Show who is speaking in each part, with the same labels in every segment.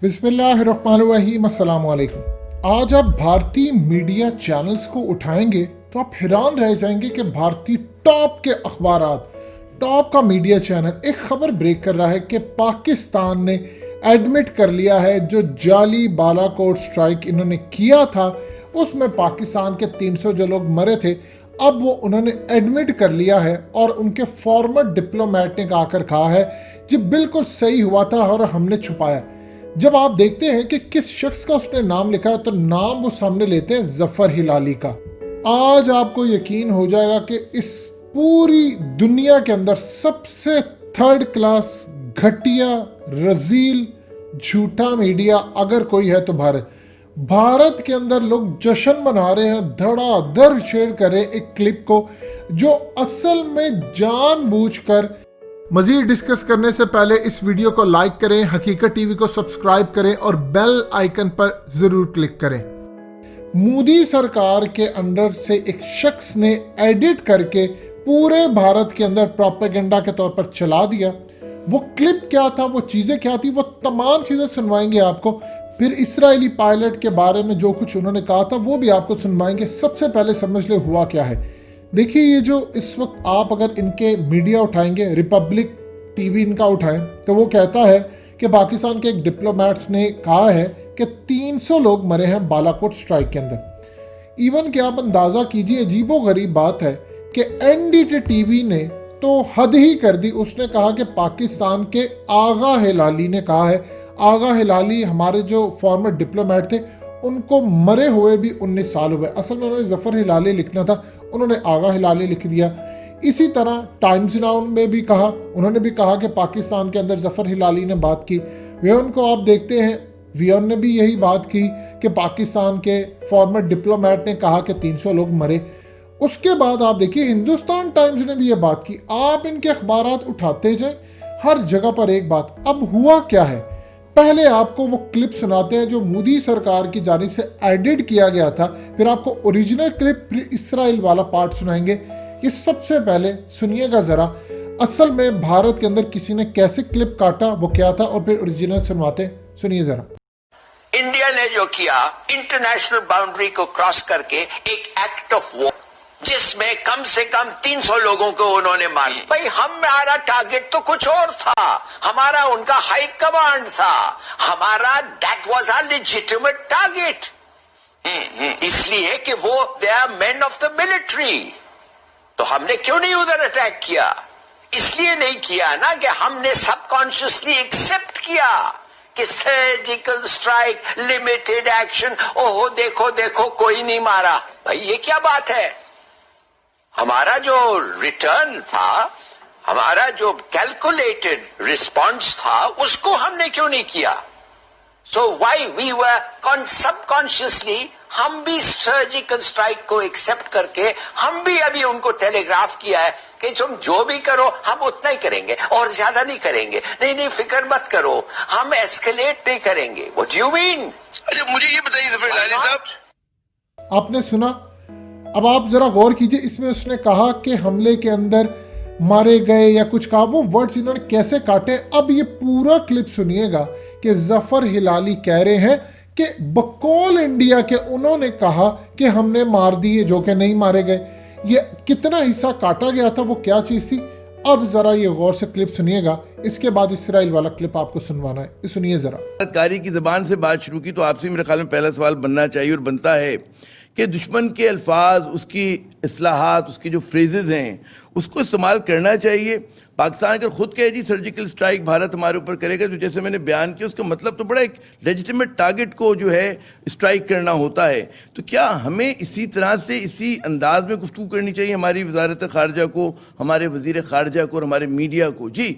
Speaker 1: बिस्मिल्लाहिर्रहमानिर्रहीम, अस्सलाम वालेकुम। आज आप भारतीय मीडिया चैनल्स को उठाएंगे तो आप हैरान रह जाएंगे कि भारतीय टॉप के अखबारात, टॉप का मीडिया चैनल एक खबर ब्रेक कर रहा है कि पाकिस्तान ने एडमिट कर लिया है जो जाली बालाकोट स्ट्राइक इन्होंने किया था, उसमें पाकिस्तान के 300 जो लोग मरे थे, अब वो उन्होंने एडमिट कर लिया है और उनके फॉर्मर डिप्लोमेट ने आकर कहा है जी बिल्कुल सही हुआ था और हमने छुपाया। जब आप देखते हैं कि किस शख्स का उसने नाम लिखा है तो नाम वो सामने लेते हैं जफर हिलाली का। आज आपको यकीन हो जाएगा कि इस पूरी दुनिया के अंदर सबसे थर्ड क्लास, घटिया, रजील, झूठा मीडिया अगर कोई है तो भारत के अंदर लोग जश्न मना रहे हैं, धड़ाधड़ शेयर करें एक क्लिप को जो असल में जानबूझकर। मजीद डिस्कस करने से पहले इस वीडियो को लाइक करें, हकीकत टीवी को सब्सक्राइब करें और बेल आइकन पर जरूर क्लिक करें। मोदी सरकार के अंडर से एक शख्स ने एडिट करके पूरे भारत के अंदर प्रोपेगेंडा के तौर पर चला दिया। वो क्लिप क्या था, वो चीज़ें क्या थी, वो तमाम चीज़ें सुनवाएंगे आपको। फिर इस्राएली पायलट के बारे में जो कुछ उन्होंने कहा था वो भी आपको सुनवाएंगे। सबसे पहले समझ ले हुआ क्या है। देखिए, ये जो इस वक्त आप अगर इनके मीडिया उठाएंगे, रिपब्लिक टीवी इनका उठाएं, तो वो कहता है कि पाकिस्तान के एक डिप्लोमेट्स ने कहा है कि 300 लोग मरे हैं बालाकोट स्ट्राइक के अंदर। इवन कि आप अंदाज़ा कीजिए, अजीबोगरीब बात है कि एनडीटी टीवी ने तो हद ही कर दी। उसने कहा कि पाकिस्तान के आगा हिलाली ने कहा है, आगा हिलाली हमारे जो फॉर्मर डिप्लोमेट थे उनको मरे हुए भी 19 साल हुए। असल में उन्होंने जफर हिलाली लिखना था, उन्होंने आगा हिलाली लिख दिया। इसी तरह टाइम्स नाउ में भी कहा, उन्होंने भी कहा कि पाकिस्तान के अंदर जफर हिलाली ने बात की। वियन को आप देखते हैं, वियन ने भी यही बात की कि पाकिस्तान के फॉर्मर डिप्लोमेट ने कहा कि 300 लोग मरे। उसके बाद आप देखिए, हिंदुस्तान टाइम्स ने भी ये बात की। आप इनके अखबारात उठाते जाएं, हर जगह पर एक बात। अब हुआ क्या है, पहले आपको वो क्लिप सुनाते हैं जो मोदी सरकार की जानिब से एडिट किया गया था, फिर आपको ओरिजिनल क्लिप, फिर इसराइल वाला पार्ट सुनाएंगे। ये सबसे पहले सुनिएगा ज़रा, असल में भारत के अंदर किसी ने कैसे क्लिप काटा, वो क्या था, और फिर ओरिजिनल सुनवाते। सुनिए ज़रा।
Speaker 2: इंडिया ने जो किया, इंटरनेशनल बाउंड्री को क्रॉस करके एक एक्ट ऑफ वॉर, जिसमें कम से कम 300 लोगों को उन्होंने मारा। भाई, हमारा टारगेट तो कुछ और था, हमारा उनका हाई कमांड था, हमारा that was our legitimate target. इसलिए कि वो they are men of the military. तो हमने क्यों नहीं उधर अटैक किया? इसलिए नहीं किया ना कि हमने सबकॉन्शियसली एक्सेप्ट किया कि सर्जिकल स्ट्राइक, लिमिटेड एक्शन, ओहो देखो देखो कोई नहीं मारा। भाई, ये क्या बात है? हमारा जो रिटर्न था, हमारा जो कैलकुलेटेड रिस्पॉन्स था, उसको हमने क्यों नहीं किया? So why we were subconsciously, हम भी सर्जिकल स्ट्राइक को एक्सेप्ट करके हम भी अभी उनको टेलीग्राफ किया है कि तुम जो भी करो हम उतना ही करेंगे और ज्यादा नहीं करेंगे। नहीं, फिक्र मत करो, हम एस्केलेट नहीं करेंगे। What do you mean?
Speaker 3: अच्छा, मुझे ये बताइए जफर हिलाली साहब,
Speaker 1: आपने सुना? अब आप जरा गौर कीजिए, इसमें उसने कहा कि हमले के अंदर मारे गए या कुछ कहा, वो वर्ड्स इन्होंने कैसे काटे। अब ये पूरा क्लिप सुनिएगा कि जफर हिलाली कह रहे हैं कि बकौल इंडिया के उन्होंने कहा कि हमने मार दिए जो कि नहीं मारे गए। ये कितना हिस्सा काटा गया था, वो क्या चीज़ थी। अब जरा ये गौर से क्लिप सुनिएगा, इसके बाद इसराइल वाला क्लिप आपको सुनवाना है। सुनिए जरा।
Speaker 3: कारी की जबान से बात शुरू की तो आपसे मेरे ख्याल में पहला सवाल बनना चाहिए और बनता है कि दुश्मन के अल्फाज, उसकी इस्लाहात, उसकी जो फ्रेजेस हैं, उसको इस्तेमाल करना चाहिए। पाकिस्तान अगर खुद कहे जी सर्जिकल स्ट्राइक भारत हमारे ऊपर करेगा, तो जैसे मैंने बयान किया उसका मतलब तो बड़ा एक लेजिटिमेट टारगेट को जो है स्ट्राइक करना होता है। तो क्या हमें इसी तरह से, इसी अंदाज में गुफ्तगू करनी चाहिए हमारी वजारत खारजा को, हमारे वजीर खारजा को और हमारे मीडिया को? जी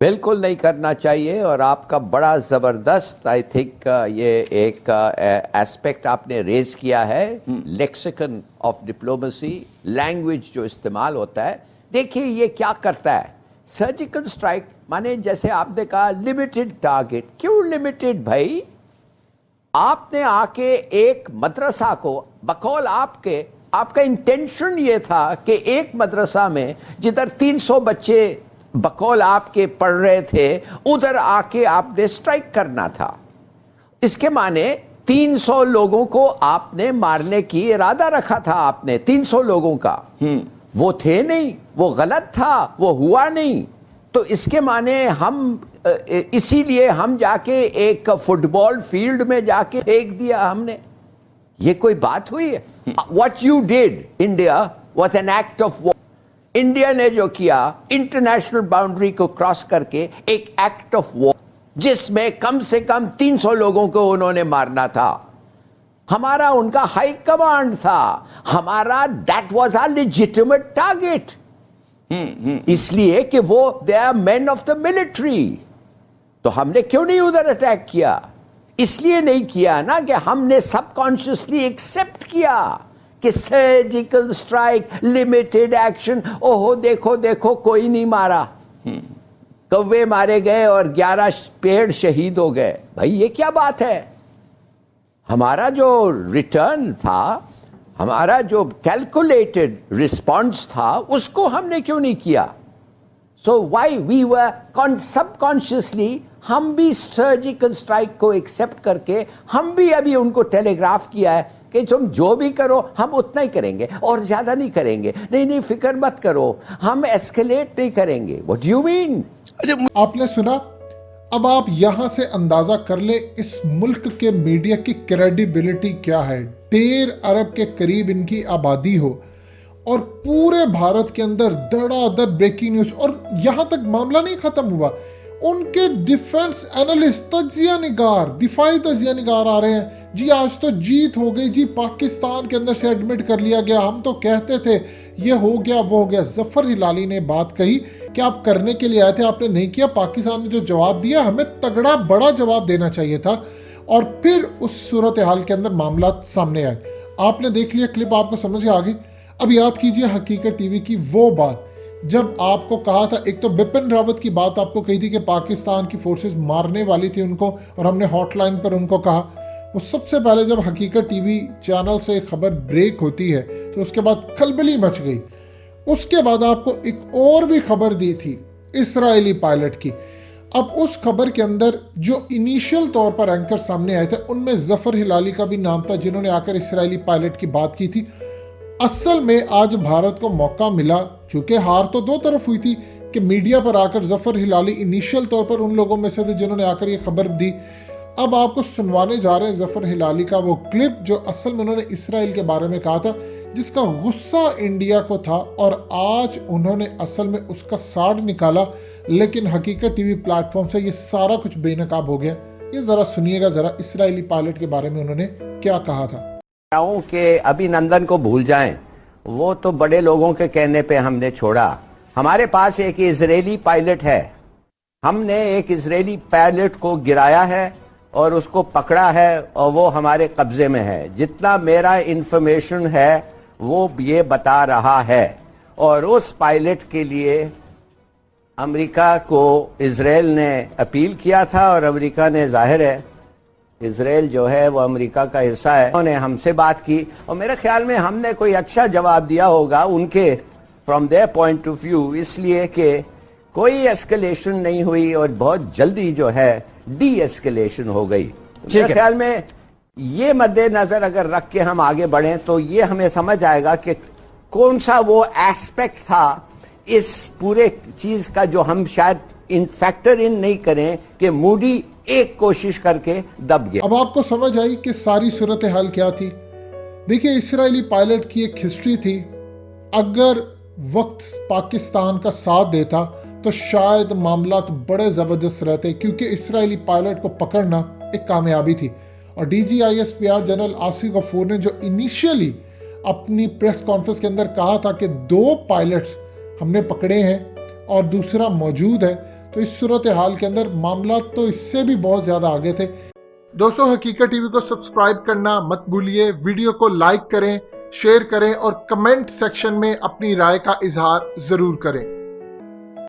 Speaker 4: बिल्कुल नहीं करना चाहिए। और आपका बड़ा ज़बरदस्त, आई थिंक, ये एक एस्पेक्ट आपने रेज किया है, लेक्सिकन ऑफ डिप्लोमेसी, लैंग्वेज जो इस्तेमाल होता है। देखिए ये क्या करता है, सर्जिकल स्ट्राइक माने जैसे आपने कहा लिमिटेड टारगेट। क्यों लिमिटेड भाई? आपने आके एक मदरसा को, बकौल आपका इंटेंशन ये था कि एक मदरसा में जिधर 300 बच्चे बकौल आपके पढ़ रहे थे उधर आके आपने स्ट्राइक करना था। इसके माने 300 लोगों को आपने मारने की इरादा रखा था आपने, 300 लोगों का। वो थे नहीं, वो गलत था, वो हुआ नहीं। तो इसके माने हम इसीलिए हम जाके एक फुटबॉल फील्ड में जाके फेंक दिया हमने। ये कोई बात हुई है? What you did, India, was an act of war. India ने जो किया इंटरनेशनल बाउंड्री को क्रॉस करके एक एक्ट ऑफ वॉर, जिसमें कम से कम 300 लोगों को उन्होंने मारना था। हमारा उनका हाई कमांड था, हमारा that was our legitimate target, इसलिए कि वो they are men of the military. तो हमने क्यों नहीं उधर अटैक किया? इसलिए नहीं किया ना कि हमने सबकॉन्शियसली एक्सेप्ट किया कि सर्जिकल स्ट्राइक, लिमिटेड एक्शन, ओहो देखो देखो कोई नहीं मारा, कौवे मारे गए और 11 पेड़ शहीद हो गए। भाई ये क्या बात है? हमारा जो रिटर्न था, हमारा जो कैलकुलेटेड रिस्पॉन्स था, उसको हमने क्यों नहीं किया? So why we were subconsciously, हम भी सर्जिकल स्ट्राइक को एक्सेप्ट करके हम भी अभी उनको टेलीग्राफ किया है कि तुम जो भी करो हम उतना ही करेंगे और ज्यादा नहीं करेंगे। नहीं फिक्र मत करो, हम एस्केलेट नहीं करेंगे। What do you mean?
Speaker 1: आपने सुना? अब आप यहां से अंदाजा कर ले इस मुल्क के मीडिया की क्रेडिबिलिटी क्या है। 1.5 अरब के करीब इनकी आबादी हो और पूरे भारत के अंदर धड़ाधड़ ब्रेकिंग न्यूज, और यहां तक मामला नहीं खत्म हुआ, उनके डिफेंस एनालिस्ट, तज्जिया निगार, दिफाई तज्जिया निगार आ रहे हैं जी आज तो जीत हो गई जी, पाकिस्तान के अंदर से एडमिट कर लिया गया, हम तो कहते थे ये हो गया वो हो गया। जफर हिलाली ने बात कही कि आप करने के लिए आए थे, आपने नहीं किया। पाकिस्तान ने जो जवाब दिया, हमें तगड़ा बड़ा जवाब देना चाहिए था, और फिर उस सूरत हाल के अंदर मामला सामने आए। आपने देख लिया क्लिप, आपको समझ आ गई। अब याद कीजिए हकीकत टीवी की वो बात जब आपको कहा था, एक तो बिपिन रावत की बात आपको कही थी कि पाकिस्तान की फोर्सेस मारने वाली थी उनको, और हमने हॉटलाइन पर उनको कहा। वो सबसे पहले जब हकीकत टीवी चैनल से खबर ब्रेक होती है तो उसके बाद खलबली मच गई। उसके बाद आपको एक और भी खबर दी थी इस्राएली पायलट की। अब उस खबर के अंदर जो इनिशियल तौर पर एंकर सामने आए थे उनमें जफर हिलाली का भी नाम था, जिन्होंने आकर इस्राएली पायलट की बात की थी। असल में आज भारत को मौका मिला, चूंकि हार तो दो तरफ हुई थी, कि मीडिया पर आकर जफर हिलाली इनिशियल तौर पर उन लोगों में से थे जिन्होंने आकर ये खबर दी। अब आपको सुनवाने जा रहे हैं जफर हिलाली का वो क्लिप जो असल में उन्होंने इसराइल के बारे में कहा था, जिसका गुस्सा इंडिया को था, और आज उन्होंने असल में उसका साड़ निकाला। लेकिन हकीकत टीवी प्लेटफॉर्म से ये सारा कुछ बेनकाब हो गया। ये जरा सुनिएगा जरा इस्राएली पायलट के बारे में उन्होंने क्या कहा था।
Speaker 4: कि अभिनंदन को भूल जाएं, वो तो बड़े लोगों के कहने पे हमने छोड़ा। हमारे पास एक इजरायली पायलट है, हमने एक इजरायली पायलट को गिराया है और उसको पकड़ा है, और वो हमारे कब्जे में है। जितना मेरा इंफॉर्मेशन है वो ये बता रहा है, और उस पायलट के लिए अमेरिका को इजराइल ने अपील किया था, और अमेरिका ने, जाहिर है इजराइल जो है वो अमेरिका का हिस्सा है, उन्होंने हमसे बात की, और मेरे ख्याल में हमने कोई अच्छा जवाब दिया होगा उनके from their point of view, इसलिए कि कोई एस्केलेशन नहीं हुई और बहुत जल्दी जो है डी एस्केलेशन हो गई। मेरे ख्याल में ये मद्देनजर अगर रख के हम आगे बढ़ें तो ये हमें समझ आएगा कि कौन सा वो एस्पेक्ट था इस पूरे चीज का जो हम शायद फैक्टर इन नहीं करें कि मूडी एक कोशिश करके दब गया।
Speaker 1: अब आपको समझ आई कि सारी सूरत हाल क्या थी। देखिए, इस्राएली पायलट की एक हिस्ट्री थी। अगर वक्त पाकिस्तान का साथ देता तो शायद मामला बड़े जबरदस्त रहते, क्योंकि इस्राएली पायलट को पकड़ना एक कामयाबी थी। और DGISPR जनरल आसिफ गफूर ने जो इनिशियली अपनी प्रेस कॉन्फ्रेंस के अंदर कहा था कि 2 पायलट्स हमने पकड़े हैं और दूसरा मौजूद है, तो इस सूरत हाल के अंदर मामला तो इससे भी बहुत ज़्यादा आगे थे। दोस्तों, हकीकत टीवी को सब्सक्राइब करना मत भूलिए, वीडियो को लाइक करें, शेयर करें और कमेंट सेक्शन में अपनी राय का इजहार ज़रूर करें।